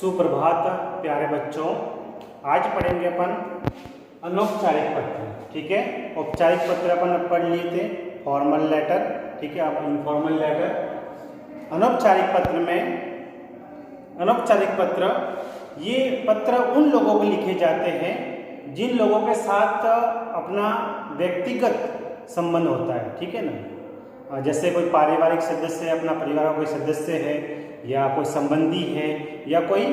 सुप्रभात प्यारे बच्चों। आज पढ़ेंगे अपन अनौपचारिक पत्र। ठीक है, औपचारिक पत्र अपन पढ़ लिए थे, फॉर्मल लेटर। ठीक है, अब इनफॉर्मल लेटर। अनौपचारिक पत्र ये पत्र उन लोगों को लिखे जाते हैं जिन लोगों के साथ अपना व्यक्तिगत संबंध होता है। ठीक है ना, जैसे कोई पारिवारिक सदस्य है, अपना परिवार का कोई सदस्य है, या कोई संबंधी है, या कोई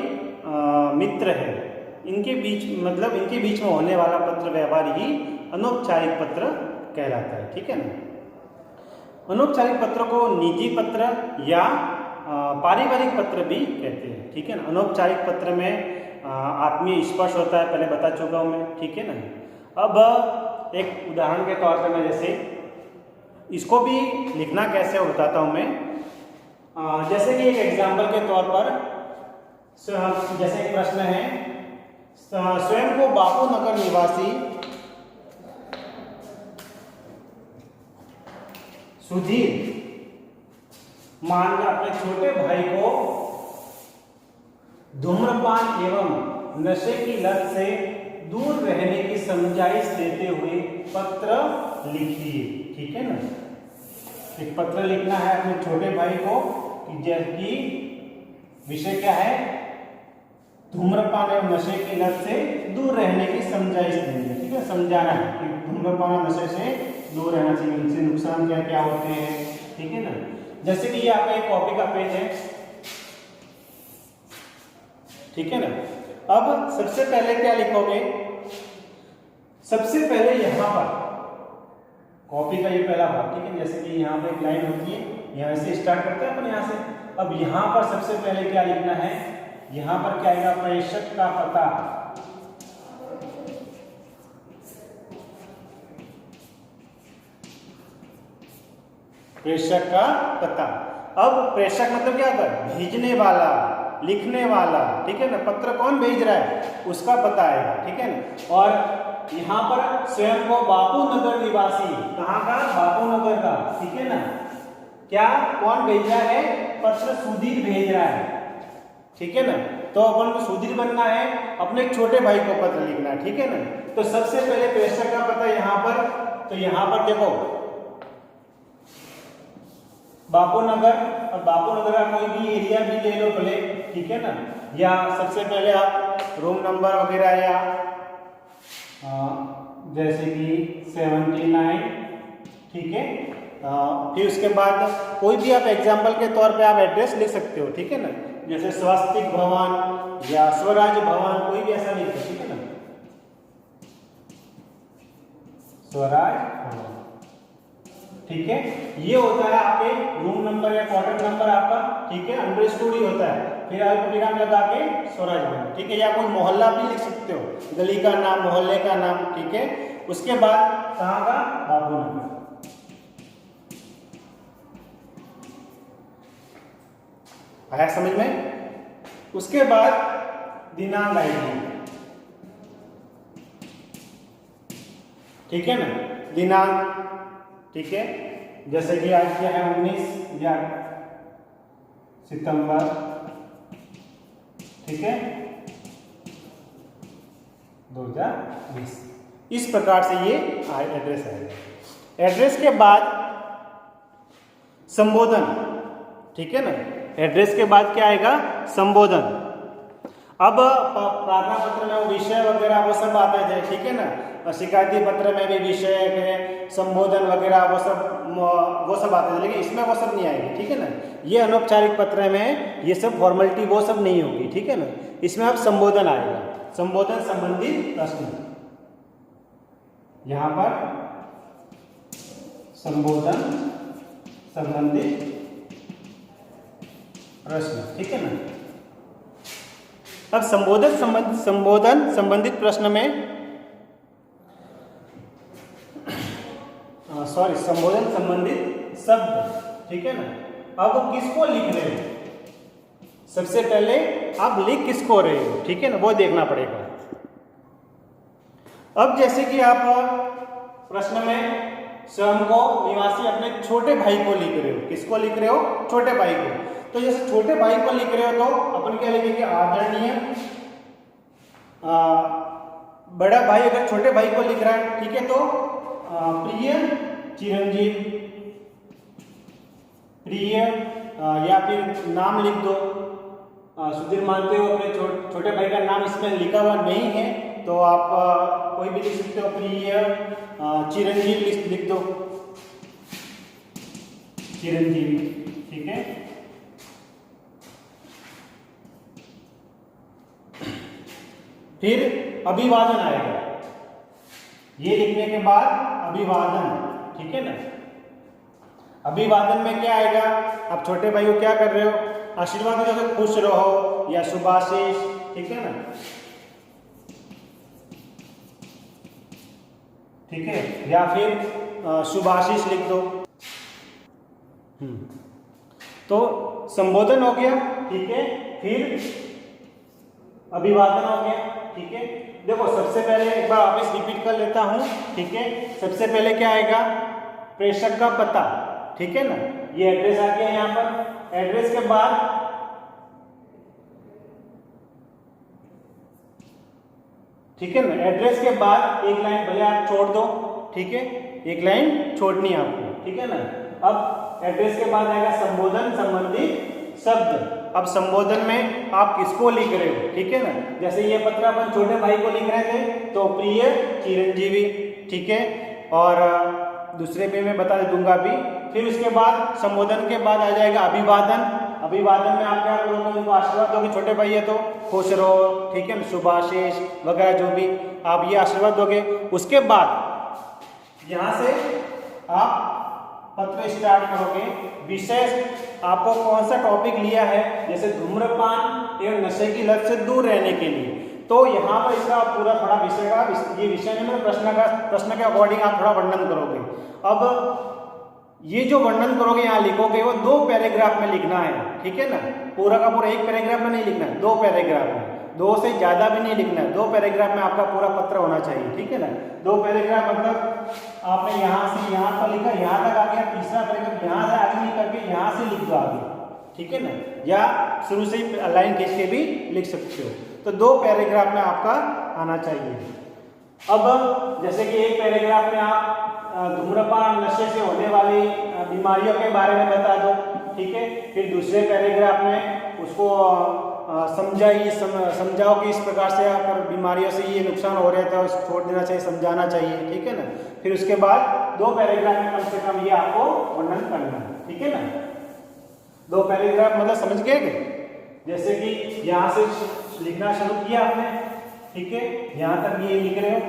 मित्र है, इनके बीच में होने वाला पत्र व्यवहार ही अनौपचारिक पत्र कहलाता है। ठीक है ना, अनौपचारिक पत्र को निजी पत्र या पारिवारिक पत्र भी कहते हैं। ठीक है ना, अनौपचारिक पत्र में आत्मीय स्पर्श होता है, पहले बता चुका हूँ मैं। ठीक है ना, अब एक उदाहरण के तौर पर मैं जैसे इसको भी लिखना कैसे हो बताता हूँ मैं। जैसे कि एक एग्जाम्पल के तौर पर जैसे एक प्रश्न है, स्वयं को बापू नगर निवासी सुधीर मान अपने छोटे भाई को धूम्रपान एवं नशे की लत से दूर रहने की समझाइश देते हुए पत्र लिखिए। ठीक है ना, एक पत्र लिखना है अपने छोटे भाई को कि विषय क्या है, धूम्रपान एवं नशे की लत से दूर रहने की समझाइश देंगे। ठीक है, समझाना है कि धूम्रपान और नशे से दूर रहना चाहिए, इनसे नुकसान क्या क्या होते हैं। ठीक है ना, जैसे कि ये आपका एक कॉपी का पेज है। ठीक है ना, अब सबसे पहले क्या लिखोगे, सबसे पहले यहां पर कॉपी का ये पहला भाग। ठीक है, जैसे कि यहाँ पे एक लाइन होती है, यहाँ से स्टार्ट करते हैं अपन यहाँ से। अब यहाँ पर सबसे पहले क्या लिखना है, यहाँ पर क्या आएगा, प्रेषक का पता। प्रेषक का पता। अब प्रेषक मतलब क्या होता है, भेजने वाला, लिखने वाला। ठीक है ना, पत्र कौन भेज रहा है उसका पता आएगा। ठीक है ना, और यहाँ पर स्वयं को बापू नगर निवासी, कहाँ का, बापू नगर का। ठीक है ना, क्या कौन भेज रहा है, पत्र सुधीर भेज रहा है। ठीक है ना, तो अपन को सुधीर बनना है, अपने एक छोटे भाई को पत्र लिखना है। ठीक है ना, तो सबसे पहले प्रेषक का पता यहाँ पर, तो यहाँ पर देखो बापू नगर, और बापू नगर का कोई भी एरिया भी ले लो भले। ठीक है ना, या सबसे पहले आप रूम नंबर वगैरह, या जैसे कि 79। ठीक है, फिर उसके बाद कोई भी आप एग्जाम्पल के तौर पे आप एड्रेस लिख सकते हो। ठीक है ना, जैसे स्वस्तिक भवन या स्वराज भवन, कोई भी ऐसा लिख सकते। ठीक है ना, स्वराज भवन। ठीक है, ये होता है आपके रूम नंबर या क्वार्टर नंबर आपका। ठीक है, अंडरस्टूड ही होता है, फिर अल्पविराम लगा के स्वराज भवन। ठीक है, या कोई मोहल्ला भी लिख सकते हो, गली का नाम, मोहल्ले का नाम। ठीक है, उसके बाद कहाँ का, बापू नगर। आया समझ में। उसके बाद दिनांक आएगी। ठीक है ना, दिनांक। ठीक है, जैसे कि आज क्या है, 19 या सितंबर। ठीक है, 2020। इस प्रकार से ये एड्रेस आएगा। एड्रेस के बाद संबोधन। ठीक है ना, एड्रेस के बाद क्या आएगा, संबोधन। अब प्रार्थना पत्र में वो विषय वगैरह वो सब आते थे। ठीक है ना, और शिकायती पत्र में भी विषय है, संबोधन वगैरह वो सब आते थे, लेकिन इसमें वो सब नहीं आएगी। ठीक है ना, ये अनौपचारिक पत्र में ये सब फॉर्मेलिटी वो सब नहीं होगी। ठीक है ना, इसमें अब संबोधन आएगा, संबोधन संबंधित प्रश्न। यहां पर संबोधन संबंधित प्रश्न। ठीक है ना, अब संबोधन संबंधित प्रश्न में संबोधन संबंधित शब्द। ठीक है ना, अब किसको लिख रहे हो, सबसे पहले आप लिख किसको रहे हो। ठीक है ना, वो देखना पड़ेगा। अब जैसे कि आप प्रश्न में स्वयं को निवासी अपने छोटे भाई को लिख रहे हो, किसको लिख रहे हो, छोटे भाई को। तो जैसे छोटे भाई को लिख रहे हो तो अपन क्या लिखेंगे, आदरणीय। बड़ा भाई अगर छोटे भाई को लिख रहा है, ठीक है, तो प्रिय चिरंजीव, प्रिय, या फिर नाम लिख दो। सुधीर मानते हो अपने छोटे भाई का नाम इसमें लिखा हुआ नहीं है तो आप कोई भी लिख सकते हो, प्रिय चिरंजीव लिख दो, चिरंजीवी, ठीक है। फिर अभिवादन आएगा, ये लिखने के बाद अभिवादन, ठीक है ना। अभिवादन में क्या आएगा, आप छोटे भाई को क्या कर रहे हो, आशीर्वाद दो, खुश रहो या शुभाशीष, ठीक है ना, ठीक है, या फिर शुभाशीष लिख दो। तो संबोधन हो गया, ठीक है, फिर अभिवादन हो गया, ठीक है। देखो सबसे पहले एक बार वापस रिपीट कर लेता हूं, ठीक है। सबसे पहले क्या आएगा, प्रेषक का पता, ठीक है ना, ये एड्रेस आ गया यहाँ पर। एड्रेस के बाद ठीक है ना, एड्रेस के बाद एक लाइन भले आप छोड़ दो, ठीक है, एक लाइन छोड़नी है आपको, ठीक है ना। अब एड्रेस के बाद आएगा संबोधन संबंधी शब्द। अब संबोधन में आप किसको लिख रहे हो, ठीक है ना। जैसे ये पत्र अपन छोटे भाई को लिख रहे थे तो प्रिय चिरंजीवी, ठीक है, और दूसरे पे मैं बता दूंगा भी। फिर उसके बाद संबोधन के बाद आ जाएगा अभिवादन। अभिवादन में आप क्या करोगे, उनको आशीर्वाद दोगे, छोटे भाई है तो खुश रहो, ठीक है, शुभाशीष वगैरह जो भी आप ये आशीर्वाद दोगे। उसके बाद यहाँ से आप पत्र स्टार्ट करोगे। विषय आपको कौन सा टॉपिक लिया है, जैसे धूम्रपान एवं नशे की लत से दूर रहने के लिए, तो यहाँ पर इसका पूरा थोड़ा विषय का ये विषय में प्रश्न के अकॉर्डिंग आप थोड़ा वर्णन करोगे। अब ये जो वर्णन करोगे यहाँ लिखोगे वो 2 पैराग्राफ में लिखना है, ठीक है ना। पूरा का पूरा 1 पैराग्राफ में नहीं लिखना है, 2 पैराग्राफ में, 2 से ज्यादा भी नहीं लिखना है, 2 पैराग्राफ में आपका पूरा पत्र होना चाहिए, ठीक है ना। 2 पैराग्राफ मतलब आपने यहाँ से यहाँ पर लिखा, यहाँ तक आ गया, तीसरा पैराग्राफ यहाँ से आगे लिख करके यहाँ से लिख दो आगे, ठीक है ना, या शुरू से ही लाइन खींच के भी लिख सकते हो। तो 2 पैराग्राफ में आपका आना चाहिए। अब जैसे कि एक पैराग्राफ में आप धूम्रपान नशे से होने वाली बीमारियों के बारे में बता दो, ठीक है। फिर दूसरे पैराग्राफ में उसको समझाओ कि इस प्रकार से अगर बीमारियों से ये नुकसान हो रहा था, उसको छोड़ देना चाहिए, समझाना चाहिए, ठीक है ना। फिर उसके बाद 2 पैराग्राफ में कम से कम ये आपको वर्णन करना है, ठीक है ना। 2 पैराग्राफ मतलब समझ गए कि जैसे कि यहाँ से लिखना शुरू किया आपने, ठीक है, यहाँ तक ये लिख रहे हो,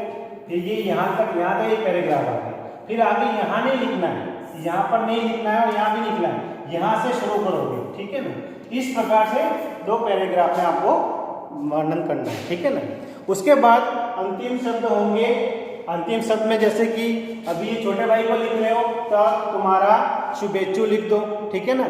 फिर ये यहाँ तक एक पैराग्राफ आ गया। फिर आगे यहाँ नहीं लिखना है, यहाँ पर नहीं लिखना है और यहाँ भी लिखना है, यहाँ से शुरू करोगे, ठीक है ना। इस प्रकार से 2 पैराग्राफ में आपको वर्णन करना है, ठीक है ना। उसके बाद अंतिम शब्द होंगे। अंतिम शब्द में जैसे कि अभी ये छोटे भाई को लिख रहे हो तो तुम्हारा शुभेच्छु लिख दो, ठीक है ना।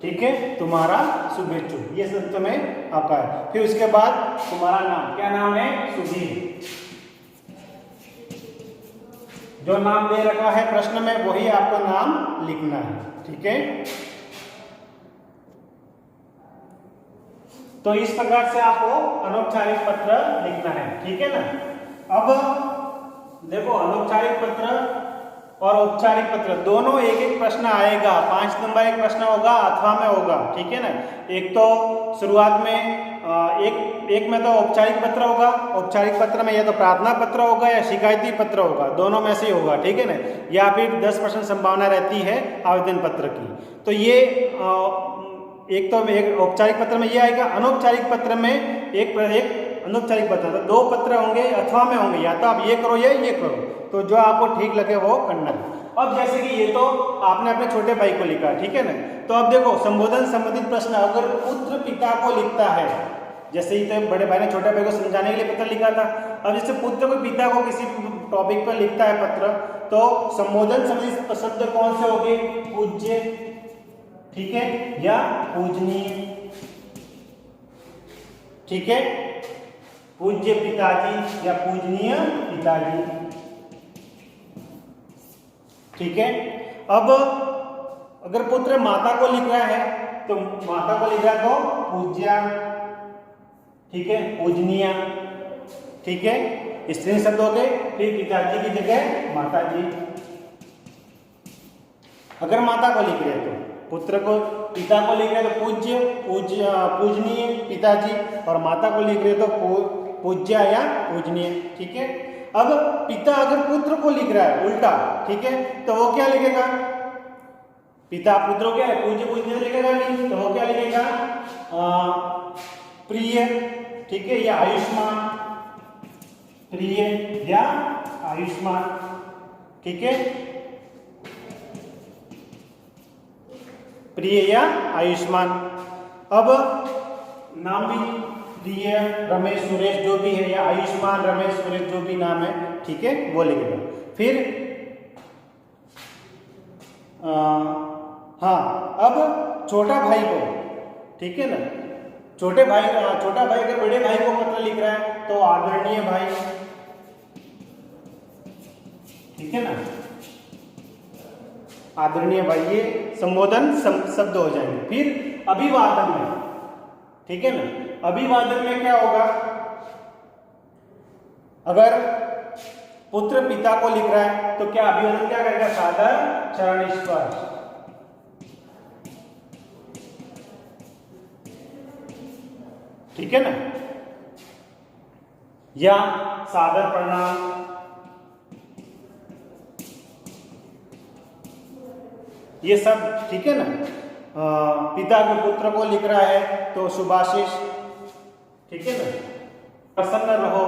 ठीक है, तुम्हारा शुभेच्छु, ये शब्द में आपका है। फिर उसके बाद तुम्हारा नाम, क्या नाम है, सुधीर। जो नाम दे रखा है प्रश्न में वही आपको नाम लिखना है, ठीक है। तो इस प्रकार से आपको अनौपचारिक पत्र लिखना है, ठीक है ना। अब देखो अनौपचारिक पत्र और औपचारिक पत्र दोनों एक प्रश्न आएगा। 5 नंबर एक प्रश्न होगा अथवा में होगा, ठीक है ना। एक तो शुरुआत में एक में तो औपचारिक पत्र होगा, औपचारिक पत्र में या तो प्रार्थना पत्र होगा या शिकायती पत्र होगा, दोनों में से ही होगा, ठीक है ना। या फिर 10% संभावना रहती है आवेदन पत्र की। तो ये एक औपचारिक पत्र में ये आएगा। अनौपचारिक पत्र में एक अनौपचारिक पत्र, तो 2 पत्र होंगे अथवा में होंगे, या तो आप ये करो या ये करो, तो जो आपको ठीक लगे वो करना है। अब जैसे कि ये तो आपने अपने छोटे भाई को लिखा, ठीक है ना। तो अब देखो संबोधन संबंधित प्रश्न अगर पुत्र पिता को लिखता है, जैसे ही तो बड़े भाई ने छोटे भाई को समझाने के लिए पत्र लिखा था, अब जैसे पुत्र को पिता को किसी टॉपिक पर लिखता है पत्र, तो संबोधन संबंधित शब्द कौन से होंगे, पूज्य, ठीक है, या पूजनीय, ठीक है। पूज्य पिताजी या पूजनीय पिताजी। ठीक है। अब अगर पुत्र माता को लिख रहा है तो माता को लिख रहा है तो पूज्या, ठीक है, पूजनीय। ठीक है, स्त्री शब्द हो गए। फिर पिताजी की जगह माता जी। अगर माता को लिख रहे हैं तो पुत्र को, पिता को लिख रहे हैं तो पूजनीय पिताजी, और माता को लिख रहे हैं तो पूज्या या पूजनीय। ठीक है। अब पिता अगर पुत्र को लिख रहा है उल्टा, ठीक है, तो वो क्या लिखेगा? पिता पुत्र को क्या है, पूज्य पूजनीय लिखेगा नहीं, तो वो क्या लिखेगा? प्रिय, ठीक है, या आयुष्मान, प्रिय या आयुष्मान। ठीक है, प्रिय या आयुष्मान। अब नाम भी प्रिय, रमेश, सुरेश जो भी है, या आयुष्मान, रमेश, सुरेश जो भी नाम है, ठीक है, वो लिखेगा। फिर हाँ, अब छोटा भाई को, ठीक है ना, छोटा भाई अगर बड़े भाई को पत्र लिख रहा है तो आदरणीय भाई, ठीक है ना, आदरणीय भाई, ये संबोधन शब्द हो जाएंगे। फिर अभिवादन में, ठीक है ना, अभिवादन में क्या होगा? अगर पुत्र पिता को लिख रहा है तो क्या अभिवादन क्या करेगा? सादर चरण स्पर्श, ठीक है ना, या सादर प्रणाम। ये सब, ठीक है ना। पिता के पुत्र को लिख रहा है तो शुभाशीष, ठीक है ना, प्रसन्न रहो,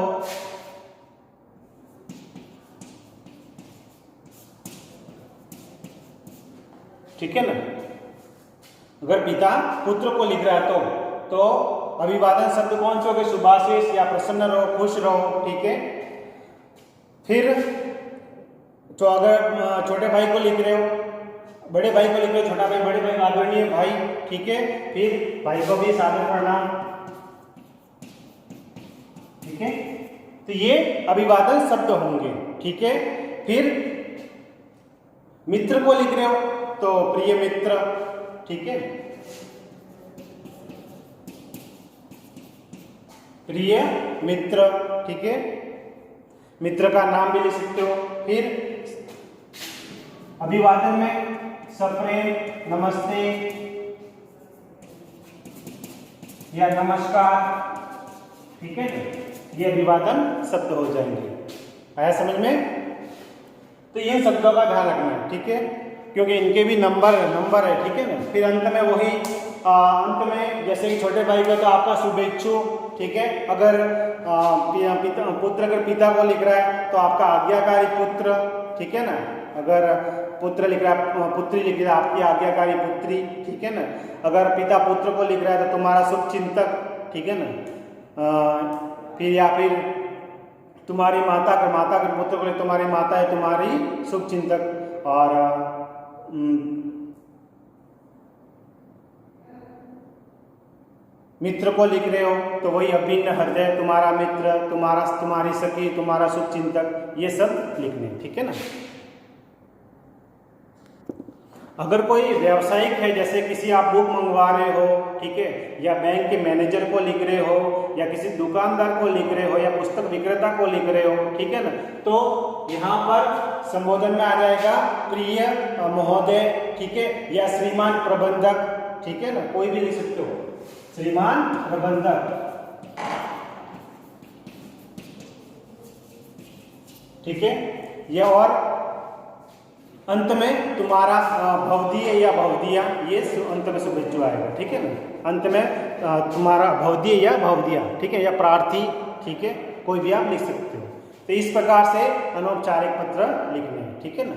ठीक है ना। अगर पिता पुत्र को लिख रहा है तो अभिवादन शब्द कौन से हो गए? शुभाशीष या प्रसन्न रहो, खुश रहो, ठीक है। फिर तो अगर छोटे भाई को लिख रहे हो, बड़े भाई को लिख रहे हो, छोटा भाई, बड़े भाई, आदरणीय भाई, ठीक है। फिर भाई को भी सादर प्रणाम, ठीक है। तो ये अभिवादन शब्द होंगे, ठीक है। फिर मित्र को लिख रहे हो तो प्रिय मित्र, ठीक है, प्रिय मित्र, ठीक है। मित्र का नाम भी लिख सकते हो। फिर अभिवादन में सप्रेम, नमस्ते या नमस्कार, ठीक है, ये अभिवादन शब्द हो जाएंगे। आया समझ में? तो ये शब्दों का ध्यान रखना है, ठीक है, क्योंकि इनके भी नंबर है, ठीक है ना। फिर अंत में वही अंत में जैसे कि छोटे भाई का तो आपका शुभेच्छु, ठीक है। अगर पुत्र अगर पिता को लिख रहा है तो आपका आज्ञाकारी पुत्र, ठीक है ना। अगर पुत्र लिख रहा है, पुत्री लिख रहा है, आपकी आज्ञाकारी पुत्री, ठीक है ना। अगर पिता पुत्र को लिख रहा है तो तुम्हारा शुभ चिंतक, ठीक है ना। फिर या फिर तुम्हारी माता, अगर माता अगर पुत्र को लिख तुम्हारी माता है तुम्हारी शुभ चिंतक। और मित्र को लिख रहे हो तो वही अभिन्न हृदय, तुम्हारा मित्र, तुम्हारी सखी, तुम्हारा शुभ चिंतक, ये सब लिखने, ठीक है ना। अगर कोई व्यावसायिक है, जैसे किसी आप बुक मंगवा रहे हो, ठीक है, या बैंक के मैनेजर को लिख रहे हो, या किसी दुकानदार को लिख रहे हो, या पुस्तक विक्रेता को लिख रहे हो, ठीक है ना, तो यहाँ पर संबोधन में आ जाएगा प्रिय महोदय, ठीक है, या श्रीमान प्रबंधक, ठीक है ना, कोई भी लिख सकते हो, श्रीमान प्रबंधक, ठीक है। यह और अंत में तुम्हारा भवदीय या भवदिया, ये अंत में शुभेच्छु आएगा, ठीक है ना। अंत में तुम्हारा भवदीय या भवदिया, ठीक है, या प्रार्थी, ठीक है, कोई भी आप लिख सकते हो। तो इस प्रकार से अनौपचारिक पत्र लिखने हैं, ठीक है ना।